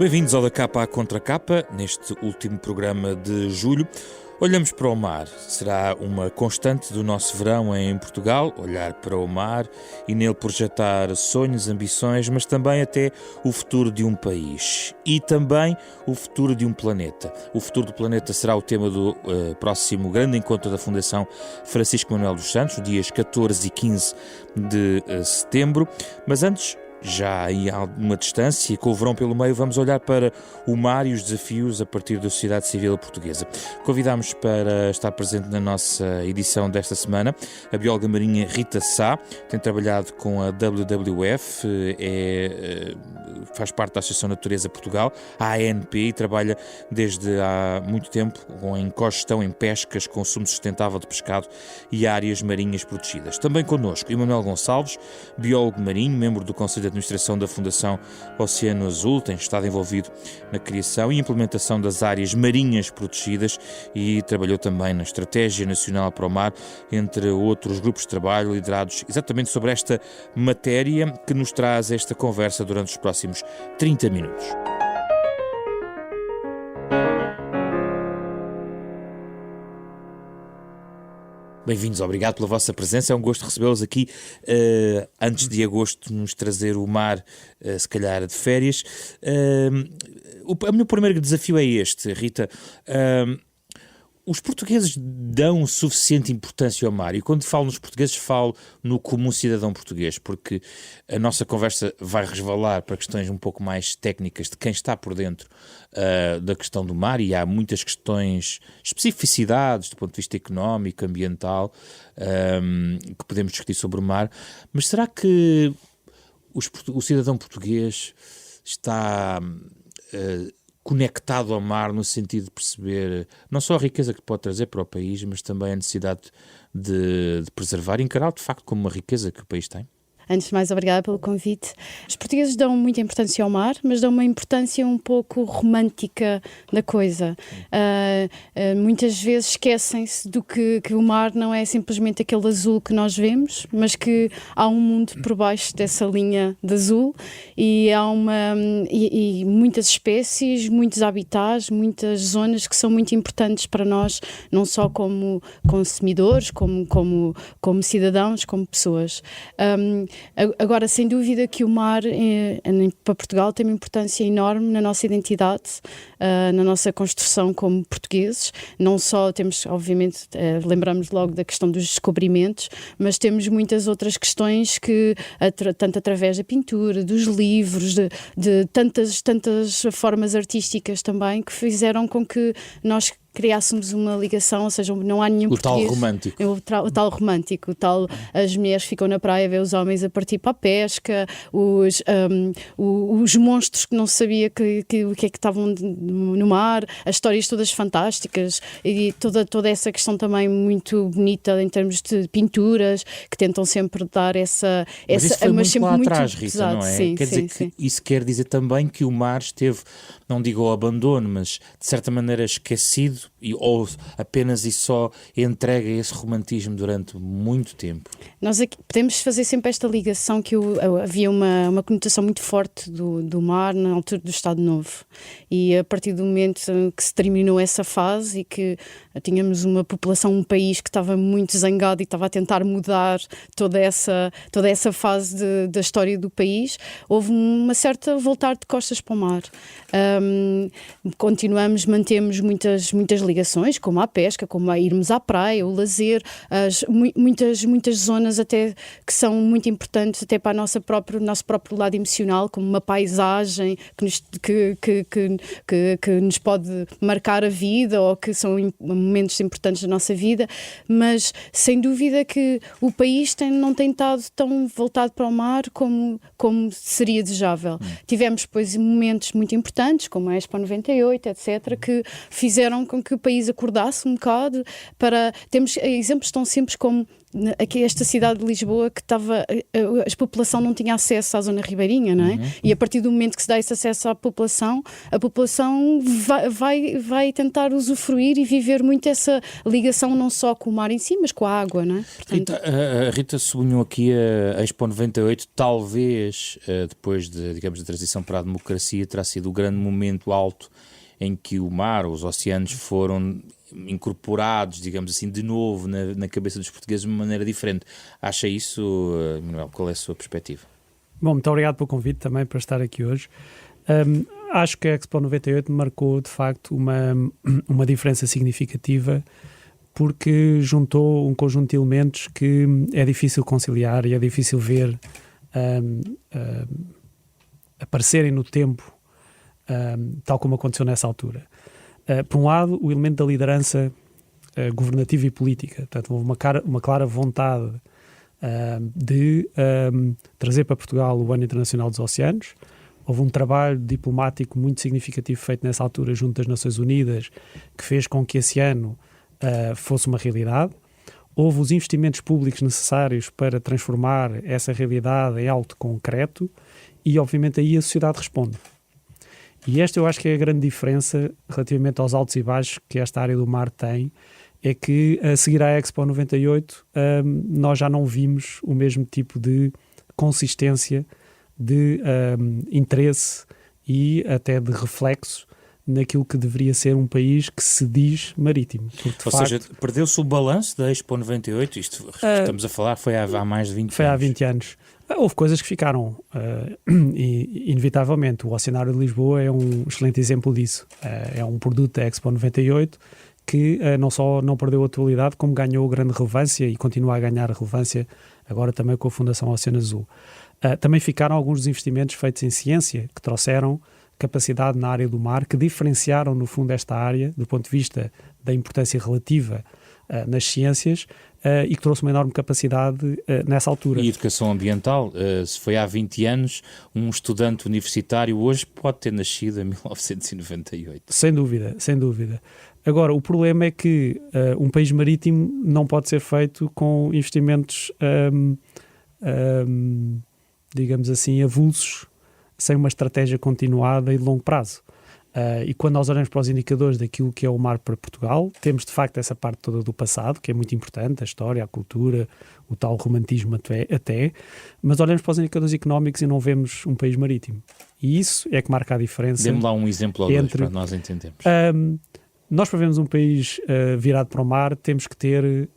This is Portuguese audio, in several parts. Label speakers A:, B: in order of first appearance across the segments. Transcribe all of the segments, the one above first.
A: Bem-vindos ao Da Capa à Contra Capa. Neste último programa de julho, olhamos para o mar. Será uma constante do nosso verão em Portugal, olhar para o mar e nele projetar sonhos, ambições, mas também até o futuro de um país e também o futuro de um planeta. O futuro do planeta será o tema do próximo grande encontro da Fundação Francisco Manuel dos Santos, dias 14 e 15 de setembro. Mas antes, já em alguma distância, com o verão pelo meio, vamos olhar para o mar e os desafios a partir da sociedade civil portuguesa. Convidámos para estar presente na nossa edição desta semana a bióloga marinha Rita Sá, tem trabalhado com a WWF, faz parte da Associação Natureza Portugal, a ANP, e trabalha desde há muito tempo em cogestão em pescas, consumo sustentável de pescado e áreas marinhas protegidas. Também connosco Emanuel Gonçalves, biólogo marinho, membro do Conselho de Administração da Fundação Oceano Azul, tem estado envolvido na criação e implementação das áreas marinhas protegidas e trabalhou também na Estratégia Nacional para o Mar, entre outros grupos de trabalho liderados exatamente sobre esta matéria, que nos traz esta conversa durante os próximos 30 minutos. Bem-vindos, obrigado pela vossa presença, é um gosto recebê-los aqui antes de agosto, nos trazer o mar, se calhar de férias. O meu primeiro desafio é este, Rita. Os portugueses dão suficiente importância ao mar? E quando falo nos portugueses, falo no comum cidadão português, porque a nossa conversa vai resvalar para questões um pouco mais técnicas de quem está por dentro da questão do mar, e há muitas questões, especificidades do ponto de vista económico, ambiental, que podemos discutir sobre o mar. Mas será que o cidadão português está conectado ao mar no sentido de perceber não só a riqueza que pode trazer para o país, mas também a necessidade de preservar e encarar de facto como uma riqueza que o país tem?
B: Antes de mais, obrigada pelo convite. Os portugueses dão muita importância ao mar, mas dão uma importância um pouco romântica da coisa. Muitas vezes esquecem-se do que o mar não é simplesmente aquele azul que nós vemos, mas que há um mundo por baixo dessa linha de azul, e há e muitas espécies, muitos habitats, muitas zonas que são muito importantes para nós, não só como consumidores, como cidadãos, como pessoas. Agora, sem dúvida que o mar para Portugal tem uma importância enorme na nossa identidade, na nossa construção como portugueses. Não só temos, obviamente, lembramos logo da questão dos descobrimentos, mas temos muitas outras questões que, tanto através da pintura, dos livros, de tantas formas artístictas também, que fizeram com que nós criássemos uma ligação, ou seja, não há nenhum português... O tal romântico. As mulheres ficam na praia a ver os homens a partir para a pesca, os monstros que não se sabia o que é que estavam no mar, as histórias todas fantásticas, e toda essa questão também muito bonita em termos de pinturas, que tentam sempre dar essa...
A: Mas isso foi muito lá atrás, Rita,
B: pesado,
A: não é?
B: Sim,
A: quer dizer que isso quer dizer também que o mar esteve, não digo ao abandono, mas de certa maneira esquecido, ou apenas e só entrega esse romantismo durante muito tempo.
B: Nós aqui podemos fazer sempre esta ligação que havia uma conotação muito forte do mar na altura do Estado Novo, e a partir do momento que se terminou essa fase e que tínhamos uma população, um país que estava muito zangado e estava a tentar mudar toda essa fase da história do país, houve uma certa voltar de costas para o mar. Mantemos muitas ligações, como a pesca, como a irmos à praia, o lazer, muitas zonas até que são muito importantes até para o nosso próprio lado emocional, como uma paisagem que nos pode marcar a vida, ou que são momentos importantes da nossa vida, mas sem dúvida que o país não tem estado tão voltado para o mar como seria desejável. Tivemos depois momentos muito importantes, como a Expo 98, etc., que fizeram com com que o país acordasse um bocado para... Temos exemplos tão simples como aqui esta cidade de Lisboa, que a população não tinha acesso à zona ribeirinha, não é? E a partir do momento que se dá esse acesso à população, a população vai tentar usufruir e viver muito essa ligação não só com o mar em si, mas com a água, não é?
A: Portanto... A Rita sublinhou aqui a Expo 98, talvez depois digamos, da transição para a democracia, terá sido o grande momento alto em que o mar, os oceanos foram incorporados, digamos assim, de novo na cabeça dos portugueses de uma maneira diferente. Acha isso, Manuel? Qual é a sua perspectiva?
C: Bom, muito obrigado pelo convite também para estar aqui hoje. Acho que a Expo 98 marcou, de facto, uma diferença significativa, porque juntou um conjunto de elementos que é difícil conciliar e é difícil ver aparecerem no tempo, tal como aconteceu nessa altura. Por um lado, o elemento da liderança governativa e política. Portanto, houve uma clara vontade de trazer para Portugal o Ano Internacional dos Oceanos. Houve um trabalho diplomático muito significativo feito nessa altura junto das Nações Unidas, que fez com que esse ano fosse uma realidade. Houve os investimentos públicos necessários para transformar essa realidade em algo concreto e, obviamente, aí a sociedade responde. E esta eu acho que é a grande diferença relativamente aos altos e baixos que esta área do mar tem, é que a seguir à Expo 98 nós já não vimos o mesmo tipo de consistência, de interesse e até de reflexo naquilo que deveria ser um país que se diz marítimo.
A: Ou seja, perdeu-se o balanço da Expo 98? Isto estamos a falar, foi há mais de 20 anos.
C: Foi há 20 anos. Houve coisas que ficaram, inevitavelmente. O Oceanário de Lisboa é um excelente exemplo disso. É um produto da Expo 98 que não só não perdeu a atualidade, como ganhou grande relevância e continua a ganhar relevância agora também com a Fundação Oceano Azul. Também ficaram alguns dos investimentos feitos em ciência que trouxeram capacidade na área do mar, que diferenciaram no fundo esta área do ponto de vista da importância relativa nas ciências e que trouxe uma enorme capacidade nessa altura.
A: E educação ambiental, se foi há 20 anos, um estudante universitário hoje pode ter nascido em 1998.
C: Sem dúvida, sem dúvida. Agora, o problema é que um país marítimo não pode ser feito com investimentos, digamos assim, avulsos, sem uma estratégia continuada e de longo prazo. E quando nós olhamos para os indicadores daquilo que é o mar para Portugal, temos de facto essa parte toda do passado, que é muito importante, a história, a cultura, o tal romantismo até, mas olhamos para os indicadores económicos e não vemos um país marítimo. E isso é que marca a diferença.
A: Dê-me lá um exemplo ou dois para nós entendermos.
C: Nós, para vermos um país virado para o mar, temos que ter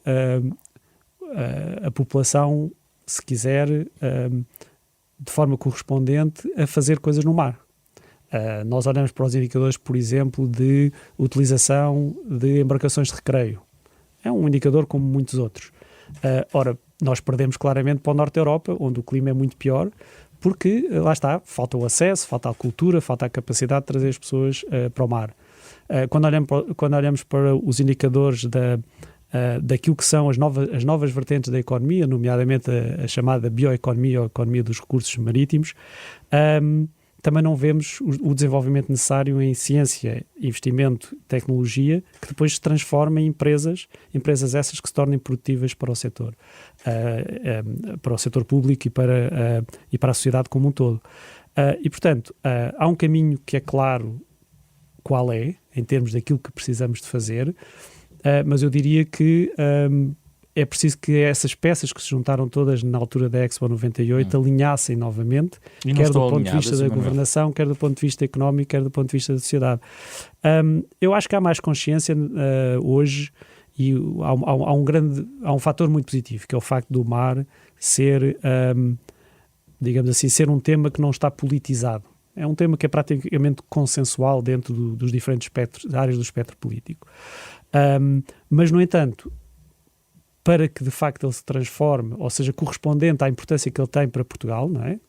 C: a população, se quiser, de forma correspondente, a fazer coisas no mar. Nós olhamos para os indicadores, por exemplo, de utilização de embarcações de recreio. É um indicador como muitos outros. Ora, nós perdemos claramente para o norte da Europa, onde o clima é muito pior, porque, lá está, falta o acesso, falta a cultura, falta a capacidade de trazer as pessoas para o mar. Quando olhamos para os indicadores daquilo que são as novas vertentes da economia, nomeadamente a chamada bioeconomia ou economia dos recursos marítimos, também não vemos o desenvolvimento necessário em ciência, investimento, tecnologia, que depois se transforma em empresas essas que se tornem produtivas para o setor público e para a sociedade como um todo. E, portanto, há um caminho que é claro qual é, em termos daquilo que precisamos de fazer, mas eu diria que é preciso que essas peças que se juntaram todas na altura da Expo 98 alinhassem novamente, quer do ponto de vista da governação, quer do ponto de vista económico, quer do ponto de vista da sociedade. Eu acho que há mais consciência hoje e há um fator muito positivo, que é o facto do mar ser, digamos assim, ser um tema que não está politizado. É um tema que é praticamente consensual dentro dos diferentes áreas do espectro político. Mas, no entanto, para que de facto ele se transforme, ou seja, correspondente à importância que ele tem para Portugal, não é?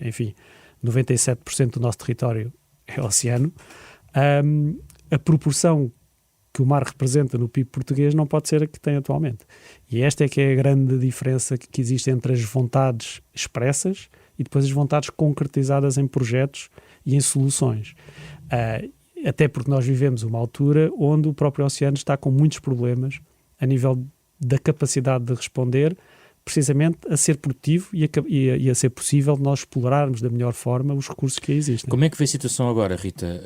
C: Enfim, 97% do nosso território é oceano, a proporção que o mar representa no PIB português não pode ser a que tem atualmente. E esta é que é a grande diferença que existe entre as vontades expressas e depois as vontades concretizadas em projetos e em soluções. até porque nós vivemos uma altura onde o próprio oceano está com muitos problemas a nível da capacidade de responder, precisamente a ser produtivo e a ser possível nós explorarmos da melhor forma os recursos que existem.
A: Como é que vê a situação agora, Rita?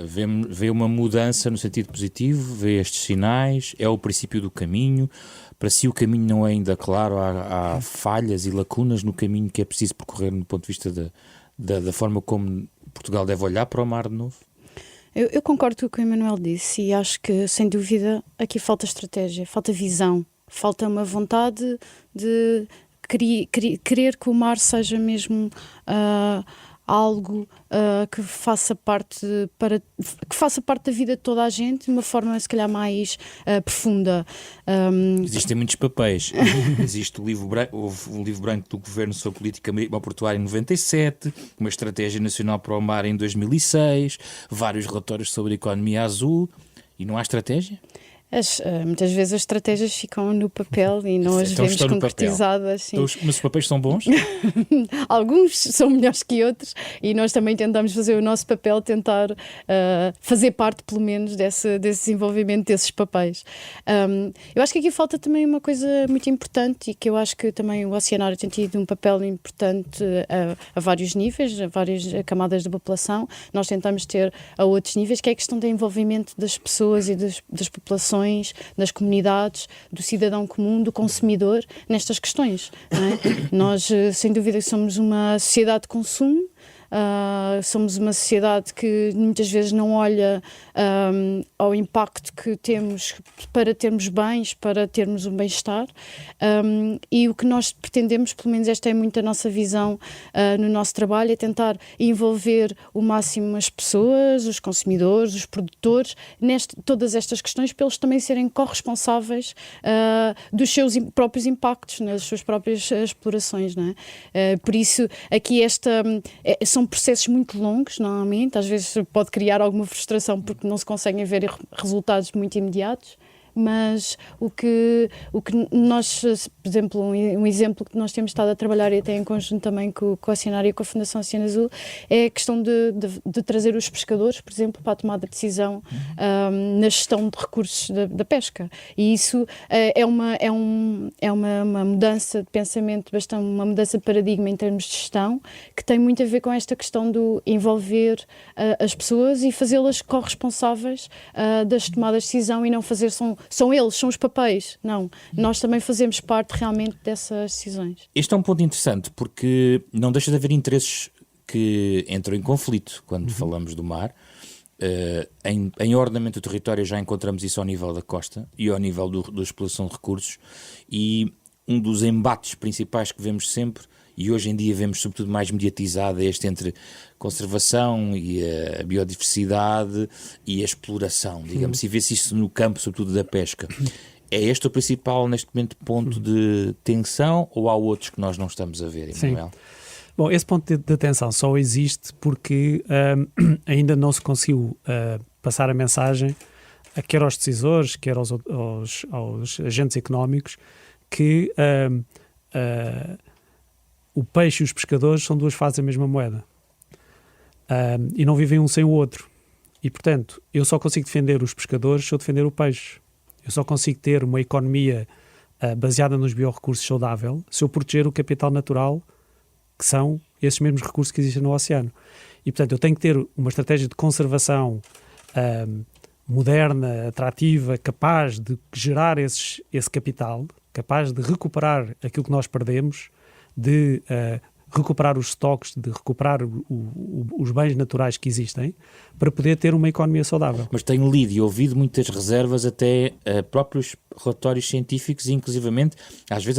A: Vê uma mudança no sentido positivo? Vê estes sinais? É o princípio do caminho? Para si o caminho não é ainda claro? Há falhas e lacunas no caminho que é preciso percorrer do ponto de vista da forma como Portugal deve olhar para o mar de novo?
B: Eu concordo com o que o Emanuel disse e acho que, sem dúvida, aqui falta estratégia, falta visão, falta uma vontade de querer que o mar seja mesmo algo que faça parte da vida de toda a gente de uma forma, se calhar, mais profunda.
A: Existem muitos papéis. Existe houve um livro branco do Governo sobre Política Marítima Portuária em 97, uma Estratégia Nacional para o Mar em 2006, vários relatórios sobre a economia azul. E não há estratégia?
B: Muitas vezes as estratégias ficam no papel e não as vemos concretizadas.
A: Então, mas os papéis são bons?
B: Alguns são melhores que outros e nós também tentamos fazer o nosso papel, tentar fazer parte, pelo menos, desse desenvolvimento desses papéis. Eu acho que aqui falta também uma coisa muito importante e que eu acho que também o oceanário tem tido um papel importante a vários níveis, a várias camadas da população. Nós tentamos ter a outros níveis, que é a questão do envolvimento das pessoas e das populações, das comunidades, do cidadão comum, do consumidor, nestas questões. Não é? Nós, sem dúvida, somos uma sociedade de consumo, somos uma sociedade que muitas vezes não olha ao impacto que temos para termos bens, para termos um bem-estar, e o que nós pretendemos, pelo menos esta é muito a nossa visão no nosso trabalho, é tentar envolver o máximo as pessoas, os consumidores, os produtores, todas estas questões, para eles também serem corresponsáveis dos seus próprios impactos, nas suas próprias explorações, não é? Por isso, aqui são processos muito longos, normalmente, às vezes pode criar alguma frustração porque não se conseguem ver resultados muito imediatos, mas o que nós, por exemplo, um exemplo que nós temos estado a trabalhar e até em conjunto também com o Oceanário e com a Fundação Oceano Azul é a questão de trazer os pescadores, por exemplo, para a tomada de decisão na gestão de recursos da pesca. E isso é uma mudança de pensamento, bastante uma mudança de paradigma em termos de gestão, que tem muito a ver com esta questão do envolver as pessoas e fazê-las corresponsáveis das tomadas de decisão e não fazer são eles, são os papéis. Não, nós também fazemos parte realmente dessas decisões.
A: Este é um ponto interessante porque não deixa de haver interesses que entram em conflito quando falamos do mar. Em ordenamento do território já encontramos isso ao nível da costa e ao nível da exploração de recursos, e um dos embates principais que vemos sempre, e hoje em dia vemos sobretudo mais mediatizado, é este entre conservação e a biodiversidade e a exploração, digamos, e vê-se isso no campo, sobretudo da pesca. É este o principal, neste momento, ponto de tensão, ou há outros que nós não estamos a ver, Emanuel?
C: Sim. Bom, esse ponto de tensão só existe porque ainda não se conseguiu passar a mensagem, quer aos decisores, quer aos agentes económicos, que o peixe e os pescadores são duas faces da mesma moeda e não vivem um sem o outro. E, portanto, eu só consigo defender os pescadores se eu defender o peixe. Eu só consigo ter uma economia baseada nos biorrecursos saudável se eu proteger o capital natural, que são esses mesmos recursos que existem no oceano. E, portanto, eu tenho que ter uma estratégia de conservação moderna, atrativa, capaz de gerar esse capital, capaz de recuperar aquilo que nós perdemos, de recuperar os estoques, de recuperar os bens naturais que existem, para poder ter uma economia saudável.
A: Mas tenho lido e ouvido muitas reservas, até próprios relatórios científicos, e inclusivamente, às vezes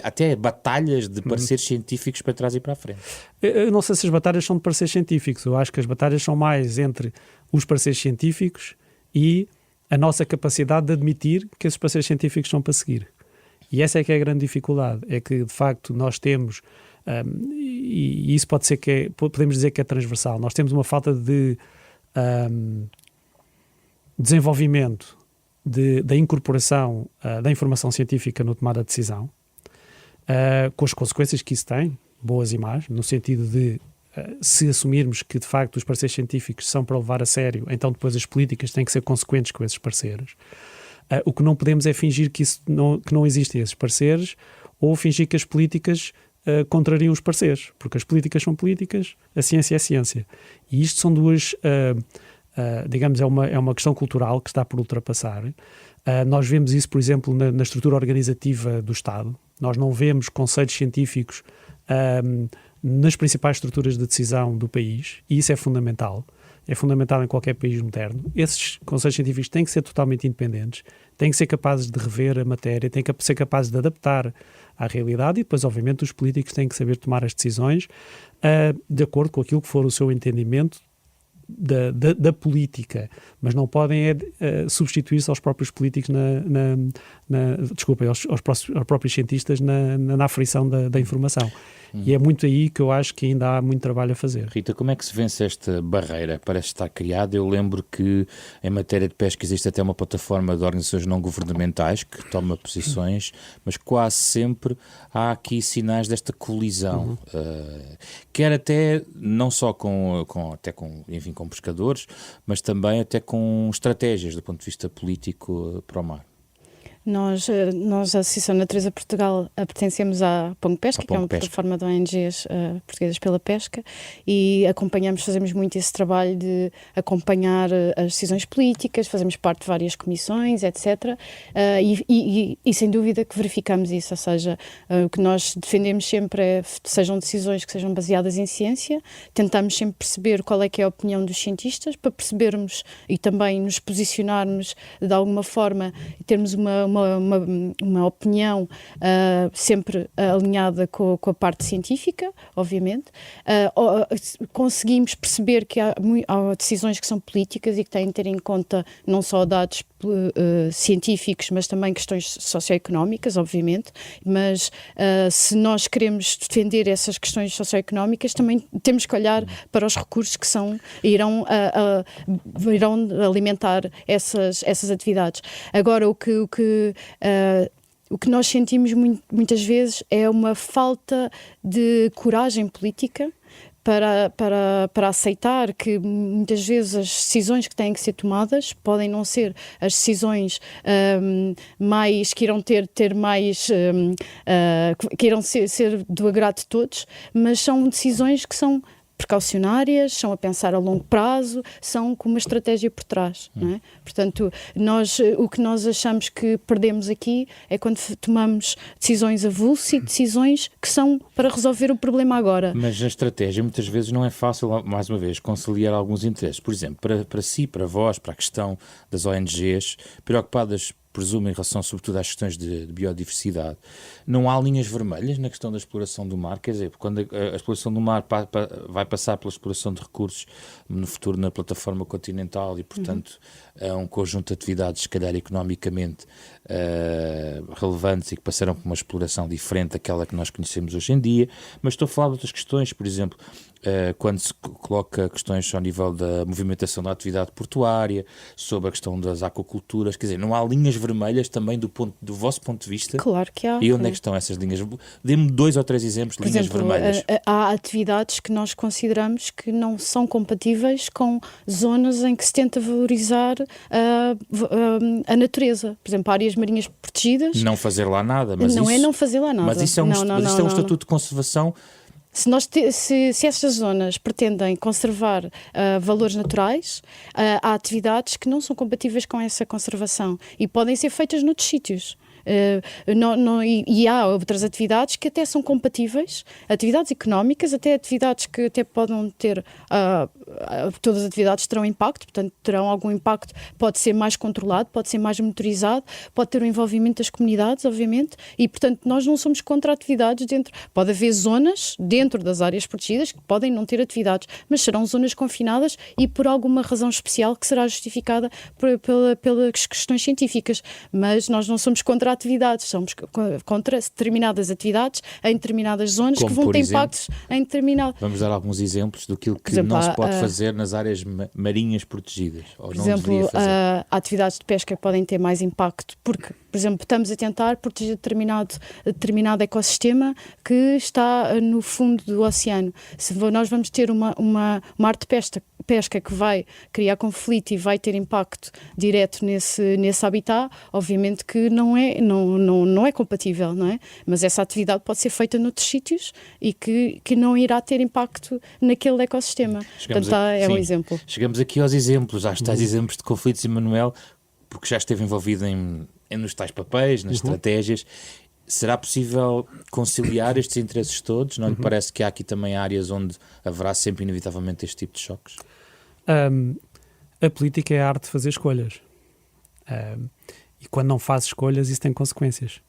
A: até batalhas de pareceres científicos para trás e para a frente.
C: Eu não sei se as batalhas são de pareceres científicos, eu acho que as batalhas são mais entre os pareceres científicos e a nossa capacidade de admitir que esses pareceres científicos são para seguir. E essa é que é a grande dificuldade, é que de facto nós temos, e isso pode ser podemos dizer que é transversal, nós temos uma falta de desenvolvimento da incorporação da informação científica no tomada de decisão, com as consequências que isso tem, boas e más, no sentido de se assumirmos que de facto os pareceres científicos são para levar a sério, então depois as políticas têm que ser consequentes com esses pareceres. O que não podemos é fingir que não existem esses pareceres, ou fingir que as políticas contrariam os pareceres, porque as políticas são políticas, a ciência é ciência. E isto são duas, digamos, é uma questão cultural que está por ultrapassar. Nós vemos isso, por exemplo, na estrutura organizativa do Estado. Nós não vemos conselhos científicos nas principais estruturas de decisão do país, e isso é fundamental. É fundamental em qualquer país moderno. Esses conselhos científicos têm que ser totalmente independentes, têm que ser capazes de rever a matéria, têm que ser capazes de adaptar à realidade, e depois, obviamente, os políticos têm que saber tomar as decisões de acordo com aquilo que for o seu entendimento da política, mas não podem substituir-se aos próprios políticos aos próprios cientistas na aferição da informação. E é muito aí que eu acho que ainda há muito trabalho a fazer.
A: Rita, como é que se vence esta barreira? Parece estar criada. Eu lembro que em matéria de pesca existe até uma plataforma de organizações não governamentais que toma posições, mas quase sempre há aqui sinais desta colisão. Quer até, não só com pescadores, mas também até com estratégias do ponto de vista político para o mar.
B: Nós, a Associação Natureza Portugal, pertencemos à Pongo Pesca, que é uma plataforma de ONGs portuguesas pela pesca, e fazemos muito esse trabalho de acompanhar as decisões políticas, fazemos parte de várias comissões, etc. E sem dúvida que verificamos isso, ou seja, o que nós defendemos sempre é que sejam decisões que sejam baseadas em ciência, tentamos sempre perceber qual é que é a opinião dos cientistas, para percebermos e também nos posicionarmos de alguma forma e termos uma opinião sempre alinhada com a parte científica, obviamente. Conseguimos perceber que há decisões que são políticas e que têm de ter em conta não só dados científicos, mas também questões socioeconómicas, obviamente. Mas se nós queremos defender essas questões socioeconómicas, também temos que olhar para os recursos que irão alimentar essas atividades. Agora, o que nós sentimos muitas vezes é uma falta de coragem política para aceitar que muitas vezes as decisões que têm que ser tomadas podem não ser as decisões mais que irão ter mais que irão ser do agrado de todos, mas são decisões que são precaucionárias, são a pensar a longo prazo, são com uma estratégia por trás, não é? Portanto, o que nós achamos que perdemos aqui é quando tomamos decisões avulsas e decisões que são para resolver o problema agora.
A: Mas a estratégia muitas vezes não é fácil, mais uma vez, conciliar alguns interesses. Por exemplo, para si, para vós, para a questão das ONGs, preocupadas, presumo, em relação sobretudo às questões de biodiversidade, não há linhas vermelhas na questão da exploração do mar? Quer dizer, quando a exploração do mar vai passar pela exploração de recursos no futuro na plataforma continental e, portanto, é um conjunto de atividades, se calhar economicamente relevantes e que passarão por uma exploração diferente daquela que nós conhecemos hoje em dia, mas estou a falar de outras questões, por exemplo, quando se coloca questões ao nível da movimentação da atividade portuária, sobre a questão das aquaculturas, quer dizer, não há linhas vermelhas também do vosso ponto de vista?
B: Claro que há.
A: E onde é que estão essas linhas? Dê-me 2 ou 3 exemplos de linhas vermelhas.
B: Há atividades que nós consideramos que não são compatíveis com zonas em que se tenta valorizar a natureza. Por exemplo, áreas marinhas protegidas.
A: Não fazer lá nada. Mas
B: não é não fazer lá nada.
A: Mas isso é um estatuto de conservação.
B: Se essas zonas pretendem conservar valores naturais, há atividades que não são compatíveis com essa conservação e podem ser feitas noutros sítios. E há outras atividades que até são compatíveis, atividades económicas, até atividades que até podem ter, todas as atividades terão impacto, portanto terão algum impacto, pode ser mais controlado, pode ser mais monitorizado, pode ter o envolvimento das comunidades, obviamente, e portanto nós não somos contra atividades pode haver zonas dentro das áreas protegidas que podem não ter atividades, mas serão zonas confinadas e por alguma razão especial que será justificada pelas questões científicas, mas nós não somos contra atividades, somos contra determinadas atividades em determinadas zonas. Como, que vão ter impactos em determinado.
A: Vamos dar alguns exemplos do que não se pode fazer fazer nas áreas marinhas protegidas? Ou
B: por
A: não
B: exemplo,
A: deveria fazer?
B: atividades de pesca podem ter mais impacto porque, por exemplo, estamos a tentar proteger determinado ecossistema que está no fundo do oceano. Se nós vamos ter uma arte de pesca que vai criar conflito e vai ter impacto direto nesse habitat, obviamente que não é compatível, não é? Mas essa atividade pode ser feita noutros sítios e que não irá ter impacto naquele ecossistema. Portanto, é um exemplo.
A: Chegamos aqui aos exemplos, às tais exemplos de conflitos, Emanuel, porque já esteve envolvido nos tais papéis, nas estratégias. Será possível conciliar estes interesses todos? Não lhe parece que há aqui também áreas onde haverá sempre inevitavelmente este tipo de choques?
C: A política é a arte de fazer escolhas. E quando não faz escolhas, isso tem consequências.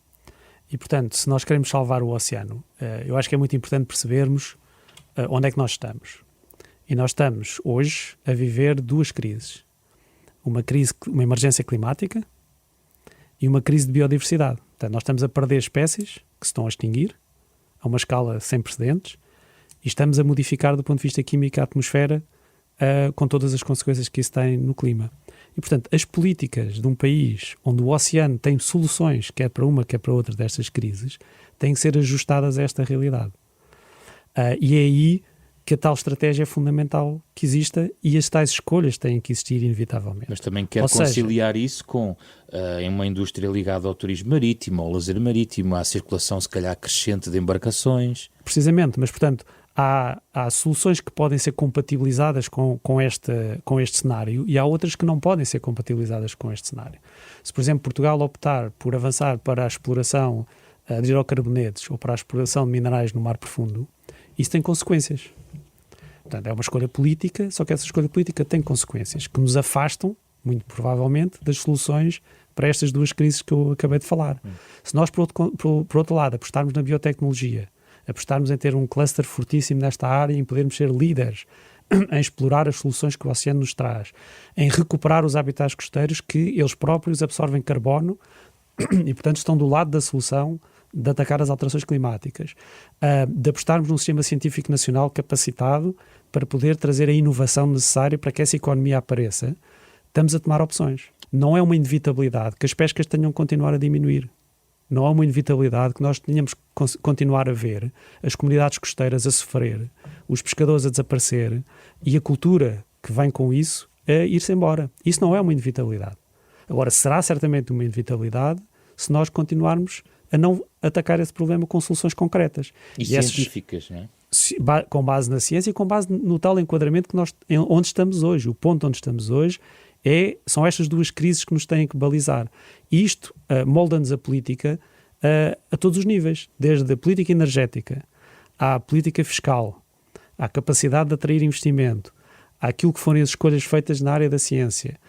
C: E, portanto, se nós queremos salvar o oceano, eu acho que é muito importante percebermos onde é que nós estamos. E nós estamos, hoje, a viver duas crises. Uma emergência climática e uma crise de biodiversidade. Portanto, nós estamos a perder espécies que se estão a extinguir a uma escala sem precedentes e estamos a modificar do ponto de vista químico a atmosfera com todas as consequências que isso tem no clima. E, portanto, as políticas de um país onde o oceano tem soluções, quer para uma, quer para outra destas crises, têm que ser ajustadas a esta realidade. E é aí que a tal estratégia é fundamental que exista e as tais escolhas têm que existir inevitavelmente.
A: Mas também quer conciliar isso com uma indústria ligada ao turismo marítimo, ao lazer marítimo, à circulação se calhar crescente de embarcações.
C: Precisamente, mas portanto há soluções que podem ser compatibilizadas com este cenário e há outras que não podem ser compatibilizadas com este cenário. Se, por exemplo, Portugal optar por avançar para a exploração de hidrocarbonetos ou para a exploração de minerais no mar profundo, isso tem consequências. Portanto, é uma escolha política, só que essa escolha política tem consequências que nos afastam, muito provavelmente, das soluções para estas duas crises que eu acabei de falar. Se nós, por outro lado, apostarmos na biotecnologia, apostarmos em ter um cluster fortíssimo nesta área, em podermos ser líderes, em explorar as soluções que o oceano nos traz, em recuperar os habitats costeiros que eles próprios absorvem carbono e, portanto, estão do lado da solução de atacar as alterações climáticas, de apostarmos num sistema científico nacional capacitado para poder trazer a inovação necessária para que essa economia apareça, estamos a tomar opções. Não é uma inevitabilidade que as pescas tenham que continuar a diminuir. Não é uma inevitabilidade que nós tenhamos que continuar a ver as comunidades costeiras a sofrer, os pescadores a desaparecer e a cultura que vem com isso a ir-se embora. Isso não é uma inevitabilidade. Agora, será certamente uma inevitabilidade se nós continuarmos a não atacar esse problema com soluções concretas.
A: E científicas, não é?
C: Com base na ciência e com base no tal enquadramento onde estamos hoje. O ponto onde estamos hoje são estas duas crises que nos têm que balizar. E isto molda-nos a política a todos os níveis, desde a política energética, à política fiscal, à capacidade de atrair investimento, àquilo que forem as escolhas feitas na área da ciência,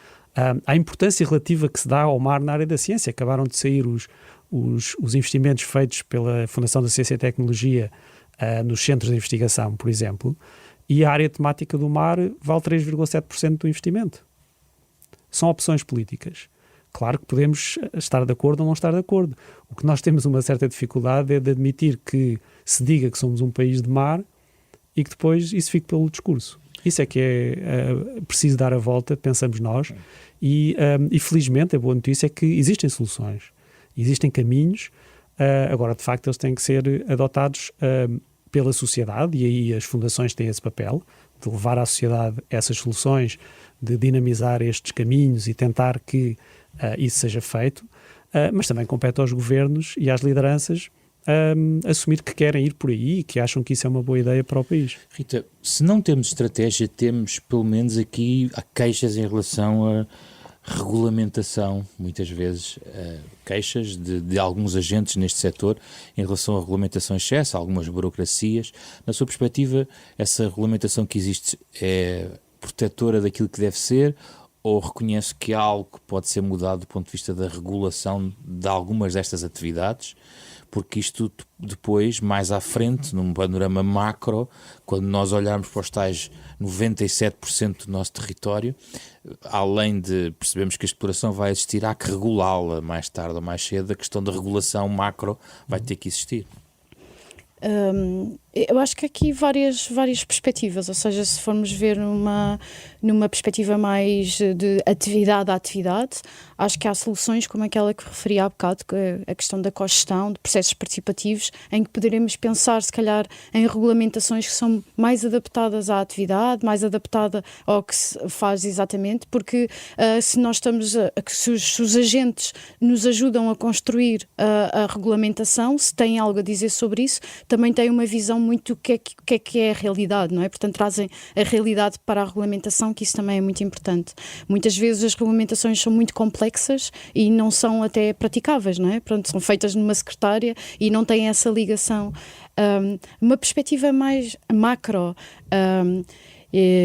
C: à importância relativa que se dá ao mar na área da ciência. Acabaram de sair os investimentos feitos pela Fundação da Ciência e Tecnologia nos centros de investigação, por exemplo, e a área temática do mar vale 3,7% do investimento. São opções políticas. Claro que podemos estar de acordo ou não estar de acordo. O que nós temos uma certa dificuldade é de admitir que se diga que somos um país de mar e que depois isso fique pelo discurso. Isso é que é preciso dar a volta, pensamos nós, e felizmente a boa notícia é que existem soluções, existem caminhos, agora de facto eles têm que ser adotados pela sociedade e aí as fundações têm esse papel de levar à sociedade essas soluções, de dinamizar estes caminhos e tentar que isso seja feito, mas também compete aos governos e às lideranças assumir que querem ir por aí e que acham que isso é uma boa ideia para o país.
A: Rita, se não temos estratégia, temos pelo menos aqui há queixas em relação a regulamentação, muitas vezes queixas de alguns agentes neste setor em relação à regulamentação em excesso, algumas burocracias. Na sua perspectiva, essa regulamentação que existe é protetora daquilo que deve ser ou reconhece que há algo que pode ser mudado do ponto de vista da regulação de algumas destas atividades? Porque isto depois, mais à frente, num panorama macro, quando nós olharmos para os tais 97% do nosso território, além de percebermos que a exploração vai existir, há que regulá-la mais tarde ou mais cedo, a questão da regulação macro vai ter que existir.
B: Eu acho que aqui várias perspectivas, ou seja, se formos ver numa perspectiva mais de atividade a atividade, acho que há soluções como aquela que referi há bocado, a questão da cogestão, de processos participativos, em que poderemos pensar, se calhar, em regulamentações que são mais adaptadas à atividade, mais adaptada ao que se faz exatamente, porque se nós se os agentes nos ajudam a construir a regulamentação, se têm algo a dizer sobre isso, também têm uma visão muito do que é a realidade, não é? Portanto, trazem a realidade para a regulamentação, que isso também é muito importante. Muitas vezes as regulamentações são muito complexas e não são até praticáveis, não é? Pronto, são feitas numa secretária e não têm essa ligação. Uma perspectiva mais macro,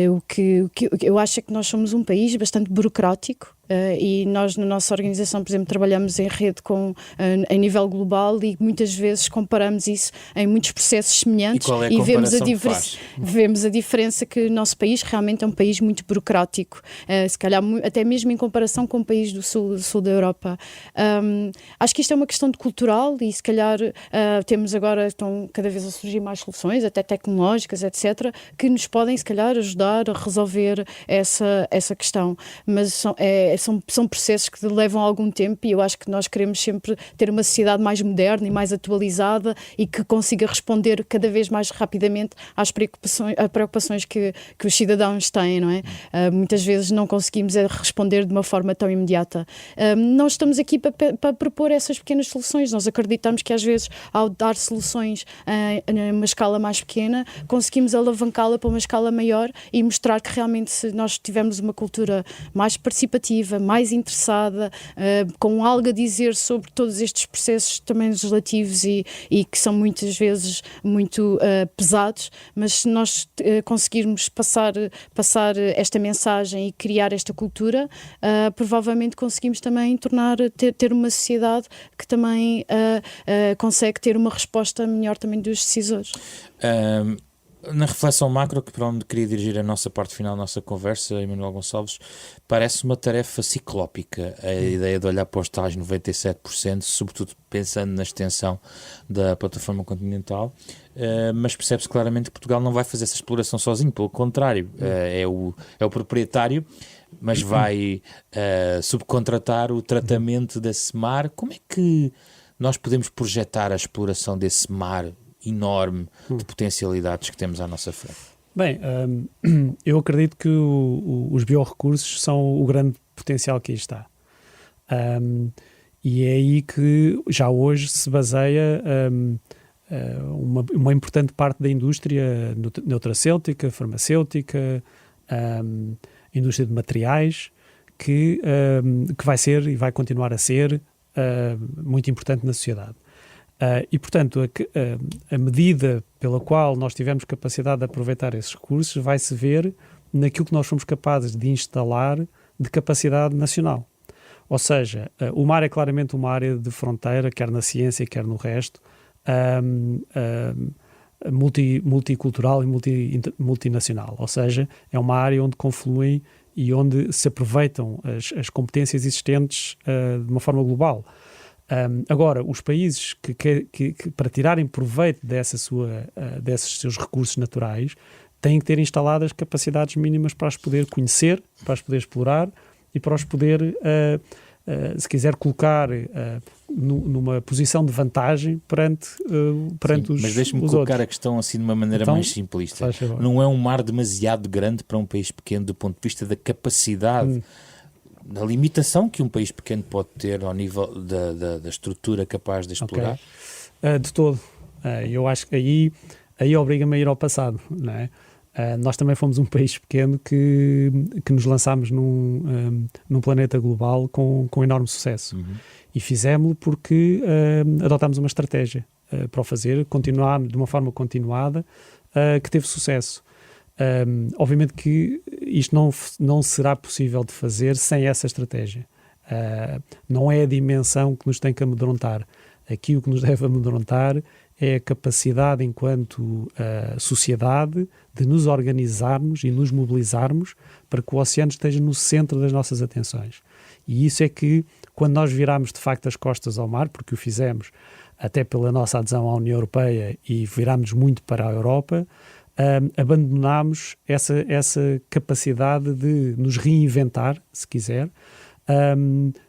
B: o que eu acho é que nós somos um país bastante burocrático. E nós na nossa organização, por exemplo, trabalhamos em rede em nível global e muitas vezes comparamos isso em muitos processos semelhantes
A: e
B: vemos a diferença que o nosso país realmente é um país muito burocrático, se calhar até mesmo em comparação com o país do sul da Europa. Acho que isto é uma questão de cultural e se calhar estão cada vez a surgir mais soluções, até tecnológicas, etc., que nos podem se calhar ajudar a resolver essa questão, mas são processos que levam algum tempo e eu acho que nós queremos sempre ter uma sociedade mais moderna e mais atualizada e que consiga responder cada vez mais rapidamente às preocupações que os cidadãos têm, não é? Muitas vezes não conseguimos responder de uma forma tão imediata. Nós estamos aqui para propor essas pequenas soluções. Nós acreditamos que às vezes ao dar soluções numa escala mais pequena, conseguimos alavancá-la para uma escala maior e mostrar que realmente se nós tivermos uma cultura mais participativa, mais interessada, com algo a dizer sobre todos estes processos também legislativos e que são muitas vezes muito pesados, mas se nós conseguirmos passar esta mensagem e criar esta cultura, provavelmente conseguimos também ter uma sociedade que também consegue ter uma resposta melhor também dos decisores.
A: Na reflexão macro, que para onde queria dirigir a nossa parte final da nossa conversa, Emanuel Gonçalves, parece uma tarefa ciclópica a ideia de olhar para os tais 97%, sobretudo pensando na extensão da plataforma continental, mas percebe-se claramente que Portugal não vai fazer essa exploração sozinho, pelo contrário, é o proprietário, mas vai subcontratar o tratamento desse mar. Como é que nós podemos projetar a exploração desse mar enorme de potencialidades que temos à nossa frente?
C: Bem, eu acredito que os biorrecursos são o grande potencial que aí está. E é aí que já hoje se baseia uma importante parte da indústria nutracêutica, farmacêutica, indústria de materiais, que vai ser e vai continuar a ser muito importante na sociedade. E, portanto, a medida pela qual nós tivemos capacidade de aproveitar esses recursos vai-se ver naquilo que nós fomos capazes de instalar de capacidade nacional. Ou seja, o mar é claramente uma área de fronteira, quer na ciência, quer no resto, multicultural e multinacional. Ou seja, é uma área onde confluem e onde se aproveitam as competências existentes de uma forma global. Agora, os países que para tirarem proveito desses seus recursos naturais têm que ter instaladas capacidades mínimas para as poder conhecer, para as poder explorar e para os poder, se quiser, colocar numa posição de vantagem perante os
A: mas deixe-me colocar a questão assim de uma maneira mais simplista. Não é um mar demasiado grande para um país pequeno do ponto de vista da capacidade, da limitação que um país pequeno pode ter ao nível da estrutura capaz de explorar?
C: Okay. De todo. Eu acho que aí obriga-me a ir ao passado, não é? Nós também fomos um país pequeno que nos lançámos num planeta global com enorme sucesso. E fizemos-lo porque adotámos uma estratégia para o fazer, continuar de uma forma continuada, que teve sucesso. Obviamente que isto não será possível de fazer sem essa estratégia. Não é a dimensão que nos tem que amedrontar. Aqui o que nos deve amedrontar é a capacidade, enquanto sociedade, de nos organizarmos e nos mobilizarmos para que o oceano esteja no centro das nossas atenções. E isso é que, quando nós virarmos de facto as costas ao mar, porque o fizemos, até pela nossa adesão à União Europeia e virámos muito para a Europa, abandonámos essa capacidade de nos reinventar, se quiser,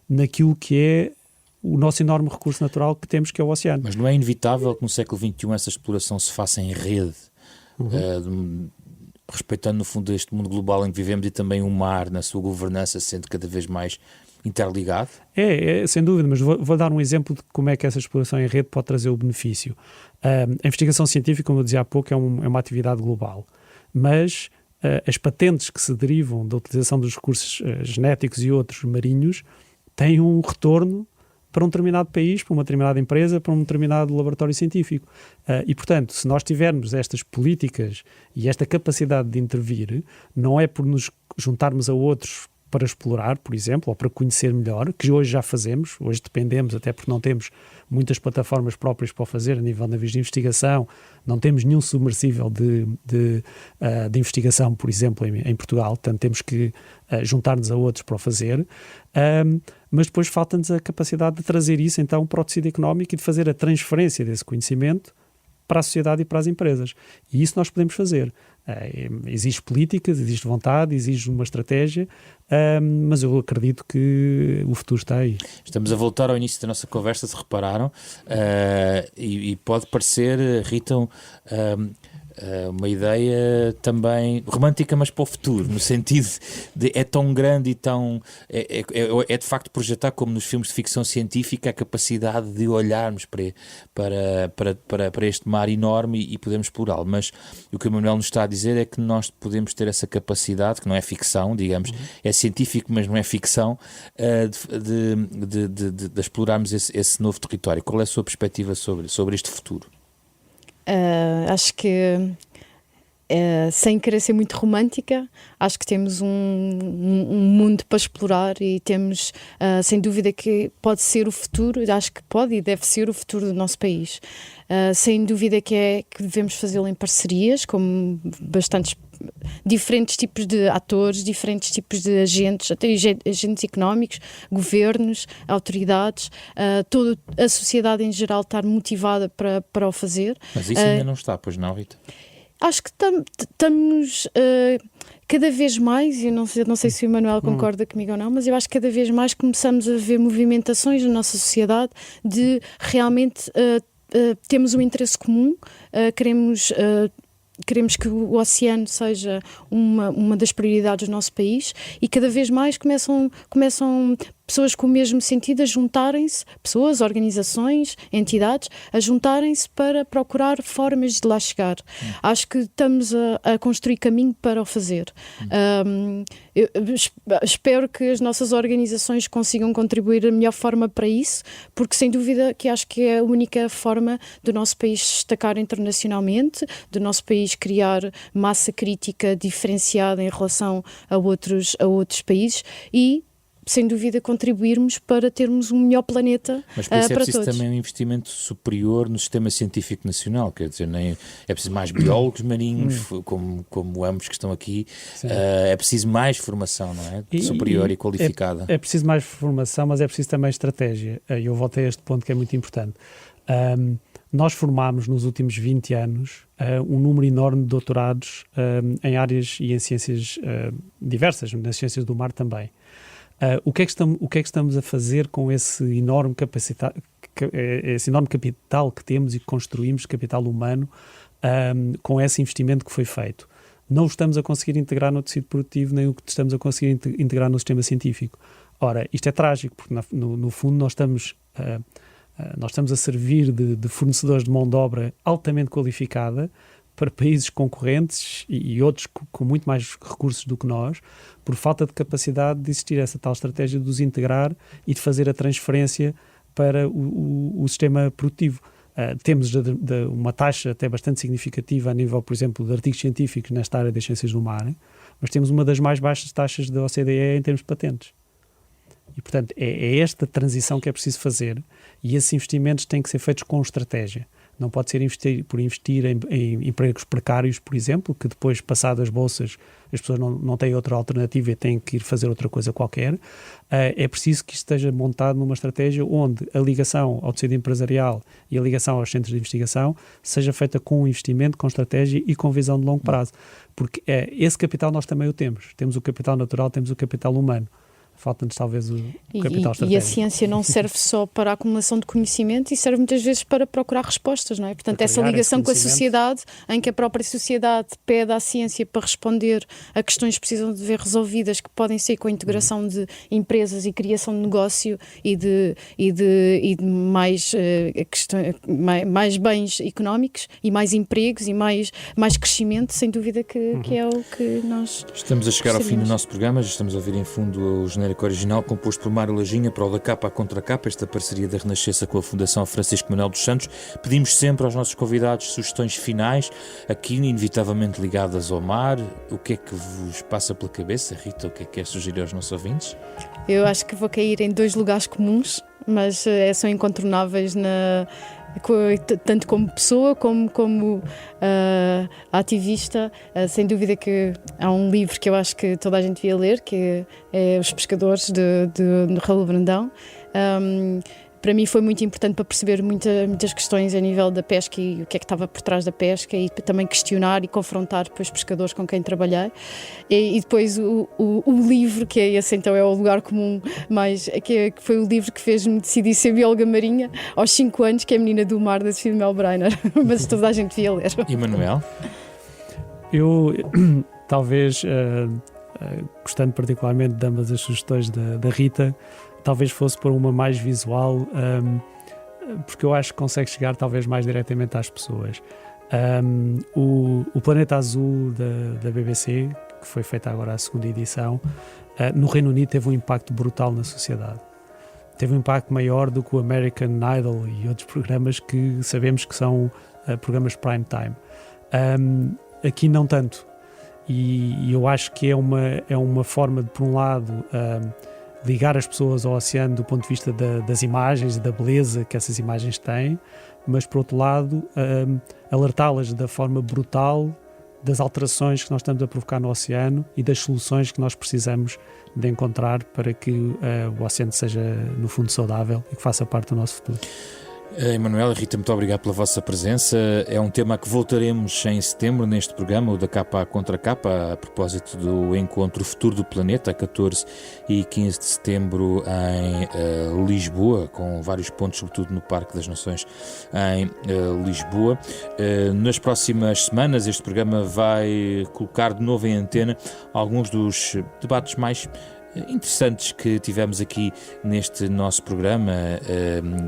C: naquilo que é o nosso enorme recurso natural que temos, que é o oceano.
A: Mas não é inevitável que no século XXI essa exploração se faça em rede, respeitando no fundo este mundo global em que vivemos e também o mar na sua governança sendo cada vez mais interligado?
C: Sem dúvida, mas vou dar um exemplo de como é que essa exploração em rede pode trazer o benefício. A investigação científica, como eu dizia há pouco, é uma atividade global, mas as patentes que se derivam da utilização dos recursos genéticos e outros marinhos têm um retorno para um determinado país, para uma determinada empresa, para um determinado laboratório científico. E, portanto, se nós tivermos estas políticas e esta capacidade de intervir, não é por nos juntarmos a outros para explorar, por exemplo, ou para conhecer melhor, que hoje já fazemos, hoje dependemos, até porque não temos muitas plataformas próprias para o fazer a nível de navios de investigação, não temos nenhum submersível de investigação, por exemplo, em Portugal, portanto temos que juntar-nos a outros para o fazer, mas depois falta-nos a capacidade de trazer isso então para o tecido económico e de fazer a transferência desse conhecimento para a sociedade e para as empresas. E isso nós podemos fazer. Exige políticas, exige vontade, exige uma estratégia, mas eu acredito que o futuro está aí.
A: Estamos a voltar ao início da nossa conversa, se repararam, e pode parecer, Rita, uma ideia também romântica, mas para o futuro, no sentido de é tão grande e tão... É de facto projetar, como nos filmes de ficção científica, a capacidade de olharmos para este mar enorme e podermos explorá-lo. Mas o que o Manuel nos está a dizer é que nós podemos ter essa capacidade, que não é ficção, digamos, é científico, mas não é ficção, de explorarmos esse novo território. Qual é a sua perspectiva sobre este futuro?
B: Acho que, sem querer ser muito romântica, acho que temos um mundo para explorar e temos, sem dúvida, que pode ser o futuro, acho que pode e deve ser o futuro do nosso país. Sem dúvida que devemos fazê-lo em parcerias, com bastantes diferentes tipos de atores, diferentes tipos de agentes, até agentes económicos, governos, autoridades, toda a sociedade em geral estar motivada para o fazer.
A: Mas isso ainda não está, pois não, Rita?
B: Acho que estamos cada vez mais, e não sei se o Manuel concorda comigo ou não, mas eu acho que cada vez mais começamos a ver movimentações na nossa sociedade de realmente temos um interesse comum, queremos que o oceano seja uma das prioridades do nosso país e cada vez mais começam pessoas com o mesmo sentido a juntarem-se, pessoas, organizações, entidades, a juntarem-se para procurar formas de lá chegar. Acho que estamos a construir caminho para o fazer. Eu espero que as nossas organizações consigam contribuir da melhor forma para isso, porque sem dúvida que acho que é a única forma do nosso país se destacar internacionalmente, do nosso país criar massa crítica diferenciada em relação a outros países e sem dúvida contribuirmos para termos um melhor planeta para todos.
A: Mas por isso é preciso também um investimento superior no sistema científico nacional, quer dizer, é preciso mais biólogos marinhos, como ambos que estão aqui, é preciso mais formação, não é? Superior e qualificada.
C: É preciso mais formação, mas é preciso também estratégia. Eu voltei a este ponto que é muito importante. Nós formámos nos últimos 20 anos um número enorme de doutorados em áreas e em ciências diversas, nas ciências do mar também. O que é que estamos a fazer com esse enorme capital que temos e que construímos, capital humano, com esse investimento que foi feito? Não o estamos a conseguir integrar no tecido produtivo, nem o que estamos a conseguir integrar no sistema científico. Ora, isto é trágico, porque no fundo nós estamos a servir de fornecedores de mão de obra altamente qualificada para países concorrentes e outros com muito mais recursos do que nós, por falta de capacidade de existir essa tal estratégia de os integrar e de fazer a transferência para o sistema produtivo. Temos uma taxa até bastante significativa a nível, por exemplo, de artigos científicos nesta área das ciências do mar, mas temos uma das mais baixas taxas da OCDE em termos de patentes. E, portanto, é esta transição que é preciso fazer e esses investimentos têm que ser feitos com estratégia. Não pode ser por investir em empregos precários, por exemplo, que depois, passado as bolsas, as pessoas não têm outra alternativa e têm que ir fazer outra coisa qualquer. É preciso que isto esteja montado numa estratégia onde a ligação ao tecido empresarial e a ligação aos centros de investigação seja feita com investimento, com estratégia e com visão de longo prazo. Porque esse capital nós também o temos. Temos o capital natural, temos o capital humano. Falta-nos talvez o capital estratégico.
B: E a ciência não serve só para a acumulação de conhecimento e serve muitas vezes para procurar respostas, não é? Portanto, essa ligação com a sociedade, em que a própria sociedade pede à ciência para responder a questões que precisam de ver resolvidas, que podem ser com a integração de empresas e criação de negócio e de mais bens económicos e mais empregos e mais crescimento, sem dúvida que é o que nós
A: Estamos a chegar ao fim do nosso programa, já estamos a ouvir em fundo o genérico original composto por Mário Lajinha para o Da Capa à Contra Capa, esta parceria da Renascença com a Fundação Francisco Manuel dos Santos. Pedimos sempre aos nossos convidados sugestões finais, aqui inevitavelmente ligadas ao mar. O que é que vos passa pela cabeça, Rita? O que é que sugerir aos nossos ouvintes?
B: Eu acho que vou cair em 2 lugares comuns, mas são incontornáveis tanto como pessoa como ativista. Sem dúvida que há um livro que eu acho que toda a gente devia ler, que é Os Pescadores, de Raul Brandão. Para mim foi muito importante para perceber muitas questões a nível da pesca e o que é que estava por trás da pesca, e também questionar e confrontar depois pescadores com quem trabalhei. E depois o livro, que é esse então é o lugar comum, que foi o livro que fez-me decidir ser bióloga marinha aos 5 anos, que é A Menina do Mar, da Sofia de Mel Breiner. Mas toda a gente devia ler.
A: E Manuel?
C: Eu talvez, gostando particularmente de ambas as sugestões da Rita, talvez fosse por uma mais visual, porque eu acho que consegue chegar talvez mais diretamente às pessoas. O Planeta Azul da BBC, que foi feita agora a 2ª edição, no Reino Unido teve um impacto brutal na sociedade. Teve um impacto maior do que o American Idol e outros programas que sabemos que são programas prime time. Aqui não tanto. E eu acho que é uma forma de, por um lado, ligar as pessoas ao oceano do ponto de vista das imagens e da beleza que essas imagens têm, mas por outro lado alertá-las da forma brutal das alterações que nós estamos a provocar no oceano e das soluções que nós precisamos de encontrar para que o oceano seja no fundo saudável e que faça parte do nosso futuro.
A: Emanuel e Rita, muito obrigado pela vossa presença. É um tema a que voltaremos em setembro neste programa, o Da Capa à Contra Capa, a propósito do Encontro Futuro do Planeta, 14 e 15 de setembro em Lisboa, com vários pontos, sobretudo no Parque das Nações em Lisboa. Nas próximas semanas este programa vai colocar de novo em antena alguns dos debates mais interessantes que tivemos aqui neste nosso programa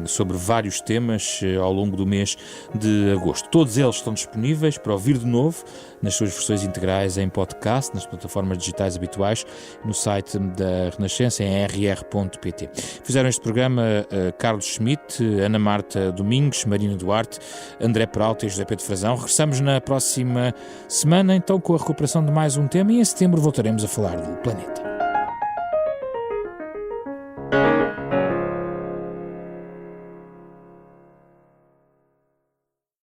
A: sobre vários temas ao longo do mês de agosto. Todos eles estão disponíveis para ouvir de novo nas suas versões integrais em podcast, nas plataformas digitais habituais, no site da Renascença em rr.pt. Fizeram este programa Carlos Schmidt, Ana Marta Domingos, Marina Duarte, André Peralta e José Pedro Frazão. Regressamos na próxima semana então com a recuperação de mais um tema e em setembro voltaremos a falar do planeta.